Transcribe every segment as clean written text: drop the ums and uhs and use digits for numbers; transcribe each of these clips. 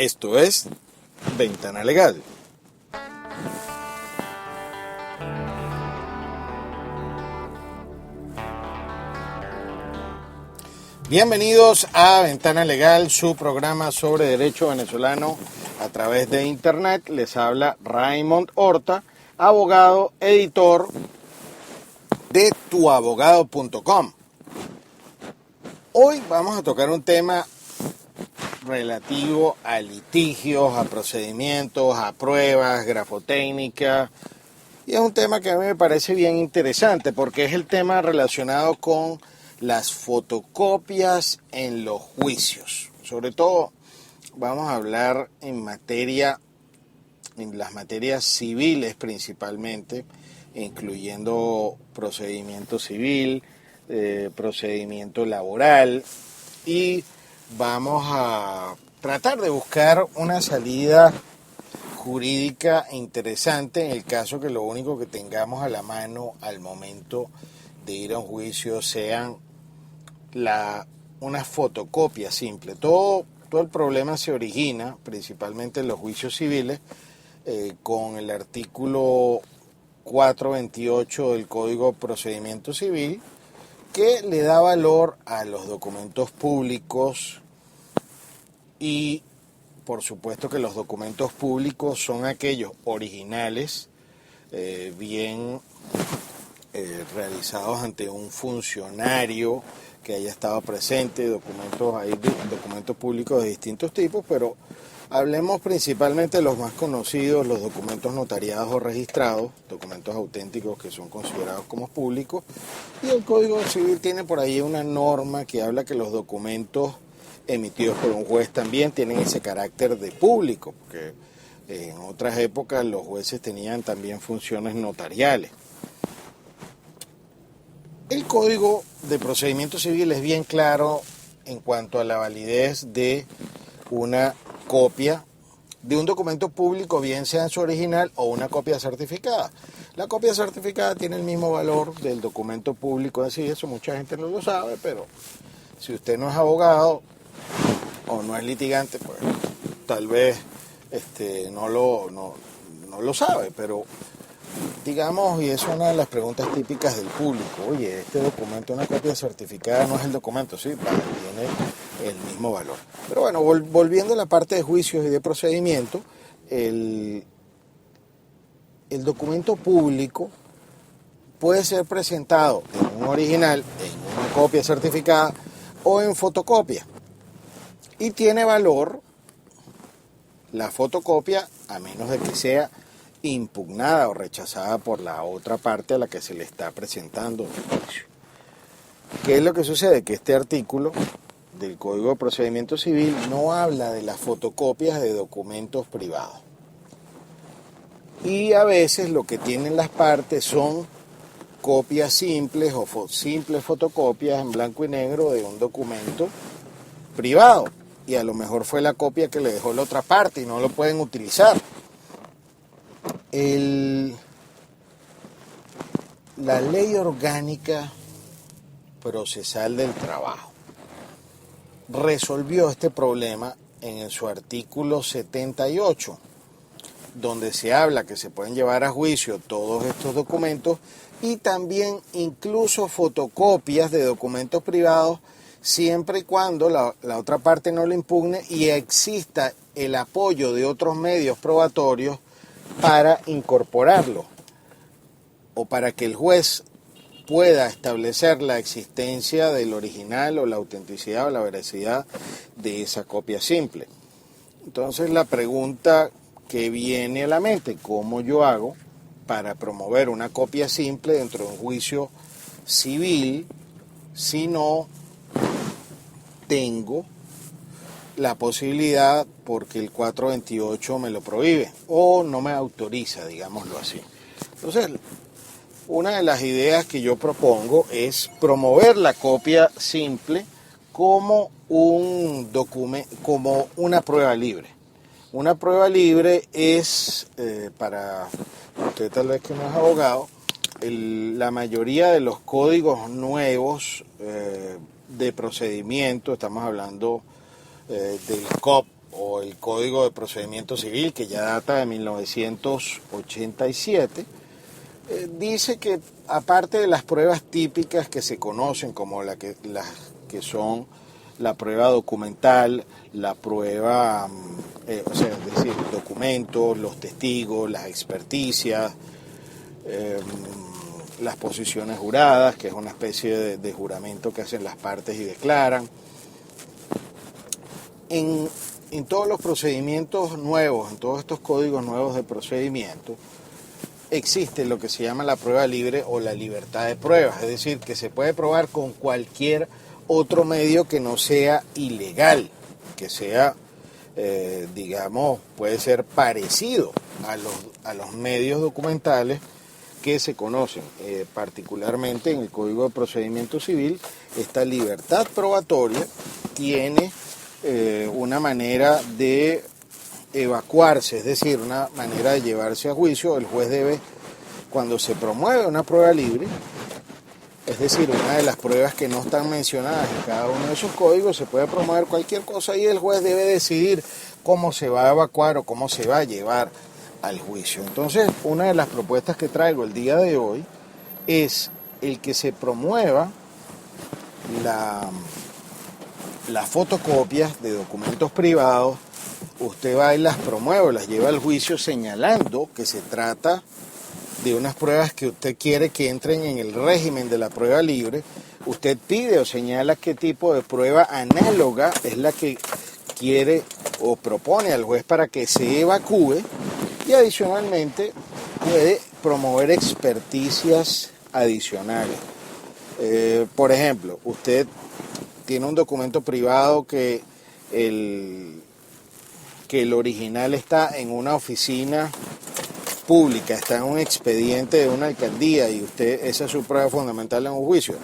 Esto es Ventana Legal. Bienvenidos a Ventana Legal, su programa sobre derecho venezolano a través de internet. Les habla Raymond Horta, abogado, editor de tuabogado.com. Hoy vamos a tocar un tema relativo a litigios, a procedimientos, a pruebas, grafotécnica. Y es un tema que a mí me parece bien interesante porque es el tema relacionado con las fotocopias en los juicios. Sobre todo vamos a hablar en las materias civiles principalmente, incluyendo procedimiento civil, procedimiento laboral, y vamos a tratar de buscar una salida jurídica interesante en el caso que lo único que tengamos a la mano al momento de ir a un juicio sean una fotocopia simple. Todo el problema se origina principalmente en los juicios civiles con el artículo 428 del Código de Procedimiento Civil, que le da valor a los documentos públicos y por supuesto que los documentos públicos son aquellos originales, bien realizados ante un funcionario que haya estado presente. Hay documentos públicos de distintos tipos, pero hablemos principalmente de los más conocidos, los documentos notariados o registrados, documentos auténticos que son considerados como públicos, y el Código Civil tiene por ahí una norma que habla que los documentos emitidos por un juez también tienen ese carácter de público, porque en otras épocas los jueces tenían también funciones notariales. El Código de Procedimiento Civil es bien claro en cuanto a la validez de una copia de un documento público, bien sea en su original o una copia certificada. La copia certificada tiene el mismo valor del documento público en sí, eso mucha gente no lo sabe, pero si usted no es abogado o no es litigante, pues tal vez no lo sabe, pero digamos, y es una de las preguntas típicas del público: oye, este documento, una copia certificada no es el documento. Sí, tiene el mismo valor. Pero bueno, volviendo a la parte de juicios y de procedimiento, el documento público puede ser presentado en un original, en una copia certificada o en fotocopia. Y tiene valor la fotocopia a menos de que sea impugnada o rechazada por la otra parte a la que se le está presentando el juicio. ¿Qué es lo que sucede? Que este artículo del Código de Procedimiento Civil no habla de las fotocopias de documentos privados. Y a veces lo que tienen las partes son copias simples o simples fotocopias en blanco y negro de un documento privado. Y a lo mejor fue la copia que le dejó la otra parte y no lo pueden utilizar. La Ley Orgánica Procesal del Trabajo resolvió este problema en su artículo 78, donde se habla que se pueden llevar a juicio todos estos documentos y también incluso fotocopias de documentos privados, siempre y cuando la otra parte no lo impugne y exista el apoyo de otros medios probatorios para incorporarlo o para que el juez pueda establecer la existencia del original o la autenticidad o la veracidad de esa copia simple. Entonces la pregunta que viene a la mente: ¿cómo yo hago para promover una copia simple dentro de un juicio civil si no tengo la posibilidad, porque el 428 me lo prohíbe o no me autoriza, digámoslo así? Entonces, una de las ideas que yo propongo es promover la copia simple como un documento, como una prueba libre. Una prueba libre es, para usted tal vez que no es abogado, la mayoría de los códigos nuevos de procedimiento, estamos hablando del COP o o el Código de Procedimiento Civil, que ya data de 1987, dice que aparte de las pruebas típicas que se conocen como las que son la prueba documental, la prueba, o sea, es decir, documentos, los testigos, las experticias, las posiciones juradas, que es una especie de juramento que hacen las partes y declaran. En todos los procedimientos nuevos, en todos estos códigos nuevos de procedimiento, existe lo que se llama la prueba libre o la libertad de pruebas, es decir, que se puede probar con cualquier otro medio que no sea ilegal, que sea, digamos, puede ser parecido a los medios documentales que se conocen. Particularmente en el Código de Procedimiento Civil, esta libertad probatoria tiene una manera de evacuarse, es decir, una manera de llevarse a juicio. El juez debe, cuando se promueve una prueba libre, es decir, una de las pruebas que no están mencionadas en cada uno de esos códigos, se puede promover cualquier cosa y el juez debe decidir cómo se va a evacuar o cómo se va a llevar al juicio. Entonces, una de las propuestas que traigo el día de hoy es el que se promueva las fotocopias de documentos privados. Usted va y las promueve, las lleva al juicio señalando que se trata de unas pruebas que usted quiere que entren en el régimen de la prueba libre. Usted pide o señala qué tipo de prueba análoga es la que quiere o propone al juez para que se evacúe, y adicionalmente puede promover experticias adicionales. Por ejemplo, usted tiene un documento privado que el original está en una oficina pública, está en un expediente de una alcaldía y esa es su prueba fundamental en un juicio.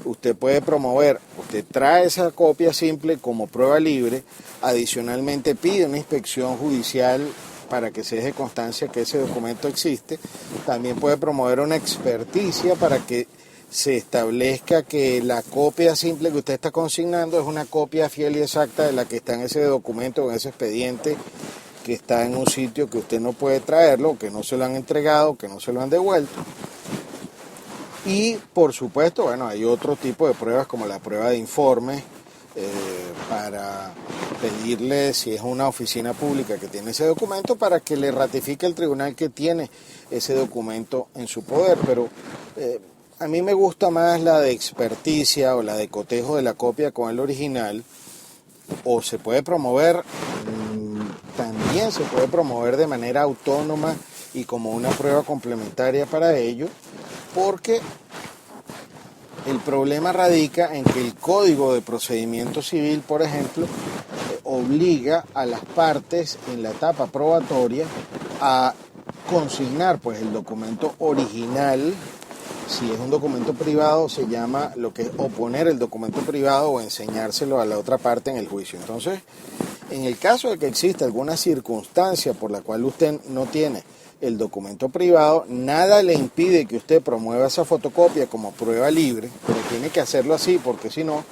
Usted puede promover, usted trae esa copia simple como prueba libre, adicionalmente pide una inspección judicial para que se deje constancia que ese documento existe. También puede promover una experticia para que se establezca que la copia simple que usted está consignando es una copia fiel y exacta de la que está en ese documento o en ese expediente que está en un sitio que usted no puede traerlo, que no se lo han entregado, que no se lo han devuelto. Y por supuesto, bueno, hay otro tipo de pruebas como la prueba de informe, para pedirle, si es una oficina pública que tiene ese documento, para que le ratifique el tribunal que tiene ese documento en su poder. Pero a mí me gusta más la de experticia o la de cotejo de la copia con el original, o se puede promover, también se puede promover de manera autónoma y como una prueba complementaria para ello, porque el problema radica en que el Código de Procedimiento Civil, por ejemplo, obliga a las partes en la etapa probatoria a consignar pues el documento original. Si es un documento privado, se llama lo que es oponer el documento privado o enseñárselo a la otra parte en el juicio. Entonces, en el caso de que exista alguna circunstancia por la cual usted no tiene el documento privado, nada le impide que usted promueva esa fotocopia como prueba libre, pero tiene que hacerlo así, porque si no,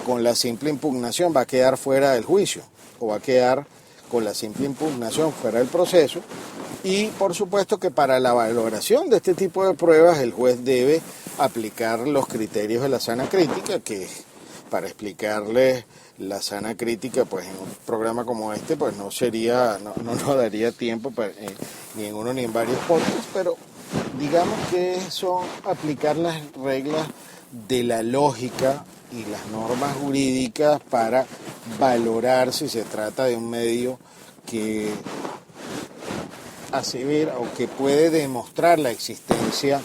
con la simple impugnación va a quedar fuera del juicio, o va a quedar con la simple impugnación fuera del proceso. Y por supuesto que para la valoración de este tipo de pruebas el juez debe aplicar los criterios de la sana crítica, que para explicarles la sana crítica pues en un programa como este pues no nos daría tiempo ni en uno ni en varios podcasts, pero digamos que son aplicar las reglas de la lógica y las normas jurídicas para valorar si se trata de un medio que asevera o que puede demostrar la existencia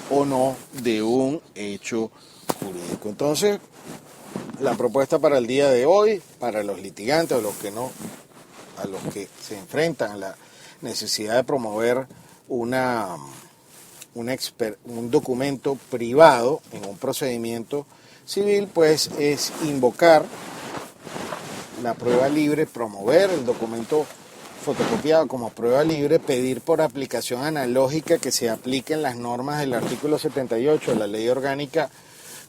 o no de un hecho jurídico. Entonces, la propuesta para el día de hoy, para los litigantes o a los que se enfrentan a la necesidad de promover un documento privado en un procedimiento civil, pues es invocar la prueba libre, promover el documento fotocopiado como prueba libre, pedir por aplicación analógica que se apliquen las normas del artículo 78 de la Ley Orgánica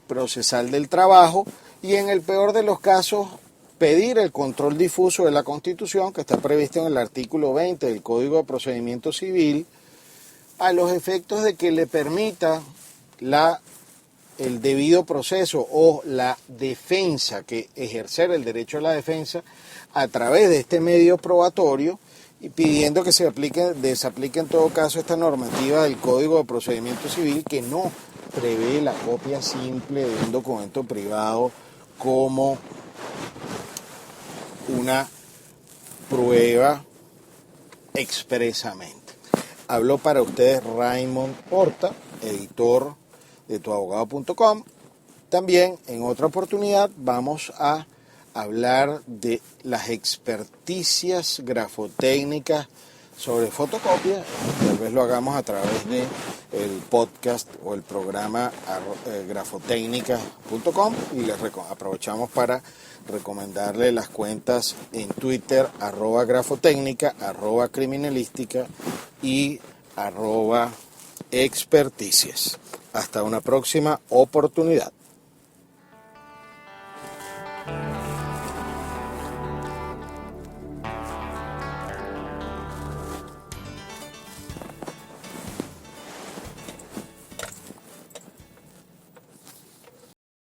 Procesal del Trabajo, y en el peor de los casos expedir el control difuso de la Constitución, que está previsto en el artículo 20 del Código de Procedimiento Civil, a los efectos de que le permita el debido proceso o la defensa, que ejercer el derecho a la defensa a través de este medio probatorio, y pidiendo que se desaplique en todo caso esta normativa del Código de Procedimiento Civil, que no prevé la copia simple de un documento privado como una prueba expresamente. Habló para ustedes Raymond Horta, editor de tuabogado.com. También en otra oportunidad vamos a hablar de las experticias grafotécnicas sobre fotocopia. Tal vez lo hagamos a través de el podcast o el programa grafotecnica.com, y les aprovechamos para recomendarle las cuentas en Twitter @grafotecnica, @criminalística y @experticias. Hasta una próxima oportunidad.